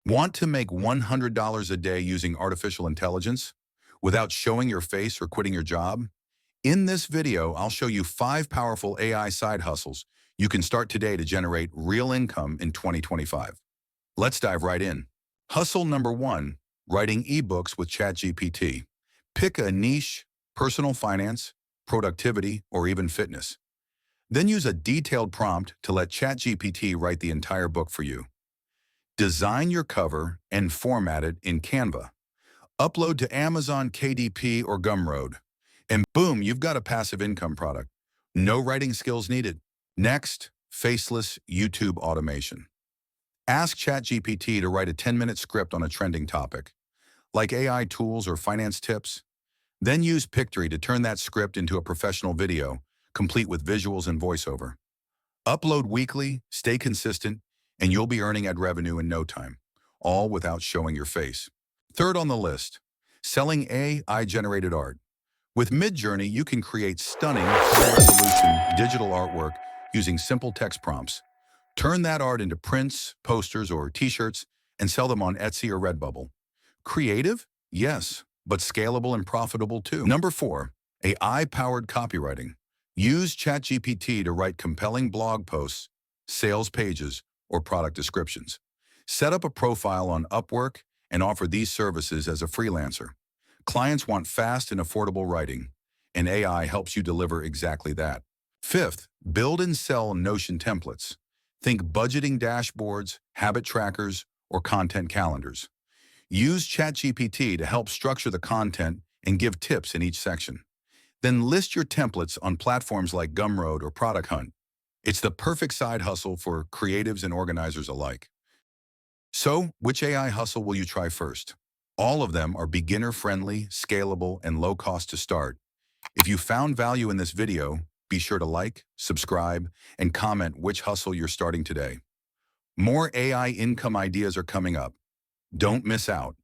Want to make $100 a day using artificial intelligence without showing your face or quitting your job? In this video, I'll show you 5 powerful AI side hustles you can start today to generate real income in 2025. Let's dive right in. Hustle number 1, writing ebooks with ChatGPT. Pick a niche, personal finance, productivity, or even fitness. Then use a detailed prompt to let ChatGPT write the entire book for you. Design your cover and format it in Canva. Upload to Amazon KDP or Gumroad. And boom, you've got a passive income product. No writing skills needed. Next, faceless YouTube automation. Ask ChatGPT to write a 10-minute script on a trending topic, like AI tools or finance tips. Then use Pictory to turn that script into a professional video, complete with visuals and voiceover. Upload weekly, stay consistent, and you'll be earning ad revenue in no time, all without showing your face. Third on the list, selling AI-generated art. With Midjourney, you can create stunning, high-resolution digital artwork using simple text prompts. Turn that art into prints, posters, or t-shirts and sell them on Etsy or Redbubble. Creative? Yes, but scalable and profitable too. Number 4, AI-powered copywriting. Use ChatGPT to write compelling blog posts, sales pages, or product descriptions. Set up a profile on Upwork and offer these services as a freelancer. Clients want fast and affordable writing, and AI helps you deliver exactly that. Fifth, build and sell Notion templates. Think budgeting dashboards, habit trackers, or content calendars. Use ChatGPT to help structure the content and give tips in each section. Then list your templates on platforms like Gumroad or Product Hunt. It's the perfect side hustle for creatives and organizers alike. So, which AI hustle will you try first? All of them are beginner-friendly, scalable, and low-cost to start. If you found value in this video, be sure to like, subscribe, and comment which hustle you're starting today. More AI income ideas are coming up. Don't miss out.